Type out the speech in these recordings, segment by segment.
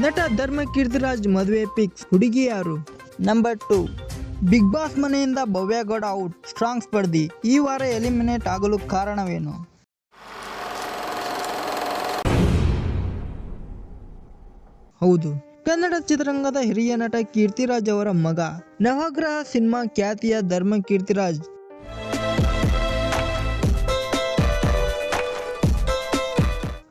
ನಟ ಧರ್ಮ ಕೀರ್ತಿರಾಜ್ ಮದುವೆ ಪಿಕ್ಸ್, ಹುಡುಗಿ ಯಾರು? ನಂಬರ್ 2, ಬಿಗ್ ಬಾಸ್ ಮನೆಯಿಂದ ಭವ್ಯ ಗೌಡ ಔಟ್, ಸ್ಟ್ರಾಂಗ್ ಸ್ಪರ್ಧಿ ಈ ವಾರ ಎಲಿಮಿನೇಟ್ ಆಗಲು ಕಾರಣವೇನು? ಹೌದು, ಕನ್ನಡ ಚಿತ್ರರಂಗದ ಹಿರಿಯ ನಟ ಕೀರ್ತಿರಾಜ್ ಅವರ ಮಗ, ನವಗ್ರಹ ಸಿನಿಮಾ ಖ್ಯಾತಿಯ Dharma Keerthiraj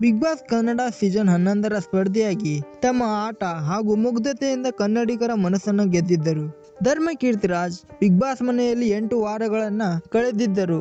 Bigg Boss Kannada season 11ರ ಸ್ಪರ್ಧಿಯಾಗಿ ತಮ್ಮ ಆಟ ಹಾಗೂ ಮುಗ್ಧತೆಯಿಂದ ಕನ್ನಡಿಗರ ಮನಸ್ಸನ್ನು ಗೆದ್ದಿದ್ದರು. ಧರ್ಮ ಕೀರ್ತಿರಾಜ್ ಬಿಗ್ ಬಾಸ್ ಮನೆಯಲ್ಲಿ 8 ವಾರಗಳನ್ನ ಕಳೆದಿದ್ದರು.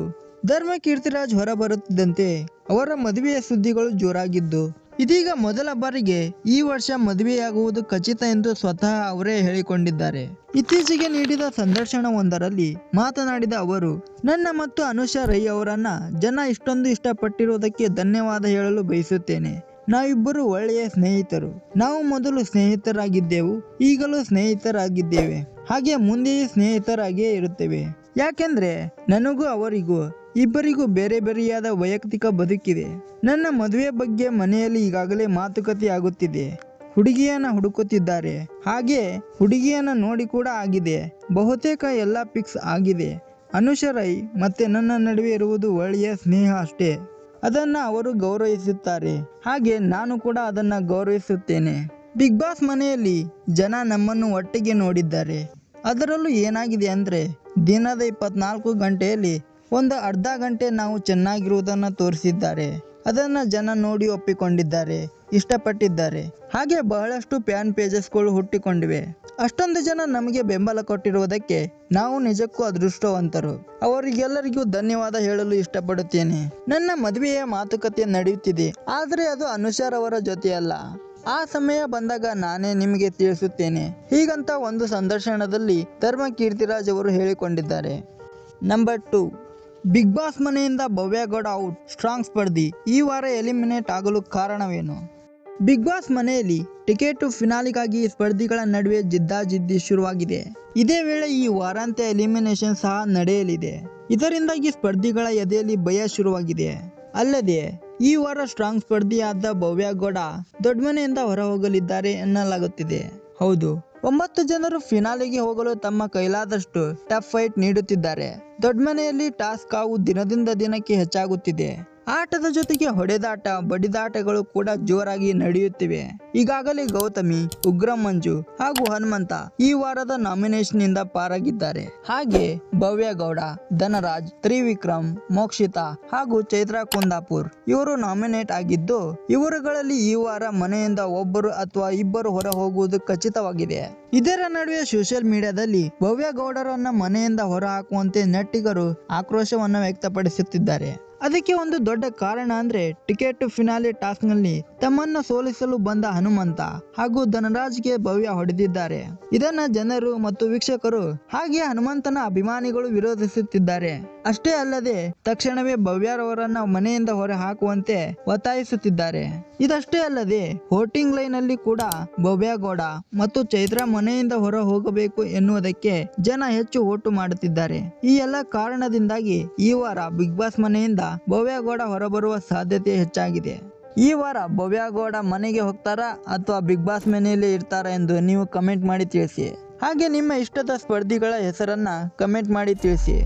ಧರ್ಮ ಕೀರ್ತಿರಾಜ್ ಹೊರಬರುತ್ತಿದ್ದಂತೆ ಅವರ ಮದುವೆಯ ಸುದ್ದಿಗಳು ಜೋರಾಗಿದ್ದು, ಇದೀಗ ಮೊದಲ ಬಾರಿಗೆ ಈ ವರ್ಷ ಮದುವೆಯಾಗುವುದು ಖಚಿತ ಎಂದು ಸ್ವತಃ ಅವರೇ ಹೇಳಿಕೊಂಡಿದ್ದಾರೆ. ಇತ್ತೀಚೆಗೆ ನೀಡಿದ ಸಂದರ್ಶನವೊಂದರಲ್ಲಿ ಮಾತನಾಡಿದ ಅವರು, ನನ್ನ ಮತ್ತು ಅನುಷಾ ರೈ ಅವರನ್ನ ಜನ ಇಷ್ಟೊಂದು ಇಷ್ಟಪಟ್ಟಿರುವುದಕ್ಕೆ ಧನ್ಯವಾದ ಹೇಳಲು ಬಯಸುತ್ತೇನೆ. ನಾವಿಬ್ಬರು ಒಳ್ಳೆಯ ಸ್ನೇಹಿತರು. ನಾವು ಮೊದಲು ಸ್ನೇಹಿತರಾಗಿದ್ದೆವು, ಈಗಲೂ ಸ್ನೇಹಿತರಾಗಿದ್ದೇವೆ, ಹಾಗೆ ಮುಂದೆಯೂ ಸ್ನೇಹಿತರಾಗಿಯೇ ಇರುತ್ತೇವೆ. ಯಾಕೆಂದ್ರೆ ನನಗೂ ಅವರಿಗೂ ಇಬ್ಬರಿಗೂ ಬೇರೆ ಬೇರೆಯಾದ ವೈಯಕ್ತಿಕ ಬದುಕಿದೆ. ನನ್ನ ಮದುವೆ ಬಗ್ಗೆ ಮನೆಯಲ್ಲಿ ಈಗಾಗಲೇ ಮಾತುಕತೆ ಆಗುತ್ತಿದೆ. ಹುಡುಗಿಯನ್ನ ಹುಡುಕುತ್ತಿದ್ದಾರೆ, ಹಾಗೆ ಹುಡುಗಿಯನ್ನ ನೋಡಿ ಕೂಡ ಆಗಿದೆ. ಬಹುತೇಕ ಎಲ್ಲ ಫಿಕ್ಸ್ ಆಗಿದೆ. ಅನುಷಾ ರೈ ಮತ್ತೆ ನನ್ನ ನಡುವೆ ಇರುವುದು ಒಳ್ಳೆಯ ಸ್ನೇಹ ಅಷ್ಟೇ. ಅದನ್ನ ಅವರು ಗೌರವಿಸುತ್ತಾರೆ, ಹಾಗೆ ನಾನು ಕೂಡ ಅದನ್ನ ಗೌರವಿಸುತ್ತೇನೆ. ಬಿಗ್ ಬಾಸ್ ಮನೆಯಲ್ಲಿ ಜನ ನಮ್ಮನ್ನು ಒಟ್ಟಿಗೆ ನೋಡಿದ್ದಾರೆ. ಅದರಲ್ಲೂ ಏನಾಗಿದೆ ಅಂದ್ರೆ, ದಿನದ 24 ಗಂಟೆಯಲ್ಲಿ ಒಂದು ಅರ್ಧ ಗಂಟೆ ನಾವು ಚೆನ್ನಾಗಿರುವುದನ್ನು ತೋರಿಸಿದ್ದಾರೆ. ಅದನ್ನ ಜನ ನೋಡಿ ಒಪ್ಪಿಕೊಂಡಿದ್ದಾರೆ, ಇಷ್ಟಪಟ್ಟಿದ್ದಾರೆ. ಹಾಗೆ ಬಹಳಷ್ಟು ಫ್ಯಾನ್ ಪೇಜಸ್ಗಳು ಹುಟ್ಟಿಕೊಂಡಿವೆ. ಅಷ್ಟೊಂದು ಜನ ನಮಗೆ ಬೆಂಬಲ ಕೊಟ್ಟಿರುವುದಕ್ಕೆ ನಾವು ನಿಜಕ್ಕೂ ಅದೃಷ್ಟವಂತರು. ಅವರಿಗೆಲ್ಲರಿಗೂ ಧನ್ಯವಾದ ಹೇಳಲು ಇಷ್ಟಪಡುತ್ತೇನೆ. ನನ್ನ ಮದುವೆಯ ಮಾತುಕತೆ ನಡೆಯುತ್ತಿದೆ, ಆದರೆ ಅದು ಅನುಷಾರವರ ಜೊತೆಯಲ್ಲ. ಆ ಸಮಯ ಬಂದಾಗ ನಾನೇ ನಿಮಗೆ ತಿಳಿಸುತ್ತೇನೆ, ಹೀಗಂತ ಒಂದು ಸಂದರ್ಶನದಲ್ಲಿ ಧರ್ಮ ಕೀರ್ತಿರಾಜ್ ಅವರು ಹೇಳಿಕೊಂಡಿದ್ದಾರೆ. ನಂಬರ್ 2, ಬಿಗ್ ಬಾಸ್ ಮನೆಯಿಂದ ಭವ್ಯ ಗೌಡ ಔಟ್, ಸ್ಟ್ರಾಂಗ್ ಸ್ಪರ್ಧಿ ಈ ವಾರ ಎಲಿಮಿನೇಟ್ ಆಗಲು ಕಾರಣವೇನು? ಬಿಗ್ ಬಾಸ್ ಮನೆಯಲ್ಲಿ ಟಿಕೆಟ್ ಫಿನಾಲಿಗಾಗಿ ಸ್ಪರ್ಧಿಗಳ ನಡುವೆ ಜಿದ್ದಾಜಿದ್ದಿ ಶುರುವಾಗಿದೆ. ಇದೇ ವೇಳೆ ಈ ವಾರಾಂತ್ಯ ಎಲಿಮಿನೇಷನ್ ಸಹ ನಡೆಯಲಿದೆ. ಇದರಿಂದಾಗಿ ಸ್ಪರ್ಧಿಗಳ ಎದೆಯಲ್ಲಿ ಭಯ ಶುರುವಾಗಿದೆ. ಅಲ್ಲದೆ ಈ ವಾರ ಸ್ಟ್ರಾಂಗ್ ಸ್ಪರ್ಧಿಯಾದ ಭವ್ಯ ಗೌಡ ದೊಡ್ಡ ಮನೆಯಿಂದ ಹೊರ ಹೋಗಲಿದ್ದಾರೆ ಎನ್ನಲಾಗುತ್ತಿದೆ. ಹೌದು, 9 ಜನರು ಫಿನಾಲೆಗೆ ಹೋಗಲು ತಮ್ಮ ಕೈಲಾದಷ್ಟು ಟಫ್ ಫೈಟ್ ನೀಡುತ್ತಿದ್ದಾರೆ. ದೊಡ್ಡ ಮನೆಯಲ್ಲಿ ಟಾಸ್ಕ್ ಕಾವು ದಿನದಿಂದ ದಿನಕ್ಕೆ ಹೆಚ್ಚಾಗುತ್ತಿದೆ. ಆಟದ ಜೊತೆಗೆ ಹೊಡೆದಾಟ, ಬಡಿದಾಟಗಳು ಕೂಡ ಜೋರಾಗಿ ನಡೆಯುತ್ತಿವೆ. ಈಗಾಗಲೇ ಗೌತಮಿ, ಉಗ್ರ ಮಂಜು ಹಾಗೂ ಹನುಮಂತ ಈ ವಾರದ ನಾಮಿನೇಷನ್ ಇಂದ ಪಾರಾಗಿದ್ದಾರೆ. ಹಾಗೆ ಭವ್ಯ ಗೌಡ, ಧನರಾಜ್, ತ್ರಿವಿಕ್ರಮ್, ಮೋಕ್ಷಿತಾ ಹಾಗೂ ಚೈತ್ರಾ ಕುಂದಾಪುರ್ ಇವರು ನಾಮಿನೇಟ್ ಆಗಿದ್ದು, ಇವರುಗಳಲ್ಲಿ ಈ ವಾರ ಮನೆಯಿಂದ ಒಬ್ಬರು ಅಥವಾ ಇಬ್ಬರು ಹೊರ ಹೋಗುವುದು ಖಚಿತವಾಗಿದೆ. ಇದರ ನಡುವೆ ಸೋಷಿಯಲ್ ಮೀಡಿಯಾದಲ್ಲಿ ಭವ್ಯ ಗೌಡರನ್ನ ಮನೆಯಿಂದ ಹೊರ ಹಾಕುವಂತೆ ನೆಟ್ಟಿಗರು ಆಕ್ರೋಶವನ್ನು ವ್ಯಕ್ತಪಡಿಸುತ್ತಿದ್ದಾರೆ. ಅದಕ್ಕೆ ಒಂದು ದೊಡ್ಡ ಕಾರಣ ಅಂದ್ರೆ, ಟಿಕೆಟ್ ಫಿನಾಲೆ ಟಾಸ್ಕ್ ನಲ್ಲಿ ತಮ್ಮನ್ನು ಸೋಲಿಸಲು ಬಂದ ಹನುಮಂತ ಹಾಗೂ ಧನರಾಜ್ಗೆ ಭವ್ಯ ಹೊಡೆದಿದ್ದಾರೆ. ಇದನ್ನ ಜನರು ಮತ್ತು ವೀಕ್ಷಕರು ಹಾಗೆ ಹನುಮಂತನ ಅಭಿಮಾನಿಗಳು ವಿರೋಧಿಸುತ್ತಿದ್ದಾರೆ. ಅಷ್ಟೇ ಅಲ್ಲದೆ ತಕ್ಷಣವೇ ಭವ್ಯರವರನ್ನ ಮನೆಯಿಂದ ಹೊರ ಹಾಕುವಂತೆ ಒತ್ತಾಯಿಸುತ್ತಿದ್ದಾರೆ. ಇದಷ್ಟೇ ಅಲ್ಲದೆ ವೋಟಿಂಗ್ ಲೈನ್ ಅಲ್ಲಿ ಕೂಡ ಭವ್ಯ ಗೌಡ ಮತ್ತು ಚೈತ್ರಾ ಮನೆಯಿಂದ ಹೊರ ಹೋಗಬೇಕು ಎನ್ನುವುದಕ್ಕೆ ಜನ ಹೆಚ್ಚು ವೋಟು ಮಾಡುತ್ತಿದ್ದಾರೆ. ಈ ಎಲ್ಲ ಕಾರಣದಿಂದಾಗಿ ಈ ವಾರ ಬಿಗ್ ಬಾಸ್ ಮನೆಯಿಂದ ಭವ್ಯ ಗೌಡ ಹೊರಬರುವ ಸಾಧ್ಯತೆ ಹೆಚ್ಚಾಗಿದೆ. ಈ ವಾರ ಭವ್ಯ ಗೌಡ ಮನೆಗೆ ಹೋಗ್ತಾರಾ ಅಥವಾ ಬಿಗ್ ಬಾಸ್ ಮನೆಯಲ್ಲೇ ಇರ್ತಾರಾ ಎಂದು ನೀವು ಕಮೆಂಟ್ ಮಾಡಿ ತಿಳಿಸಿ. ಹಾಗೆ ನಿಮ್ಮ ಇಷ್ಟದ ಸ್ಪರ್ಧಿಗಳ ಹೆಸರನ್ನ ಕಮೆಂಟ್ ಮಾಡಿ ತಿಳಿಸಿ.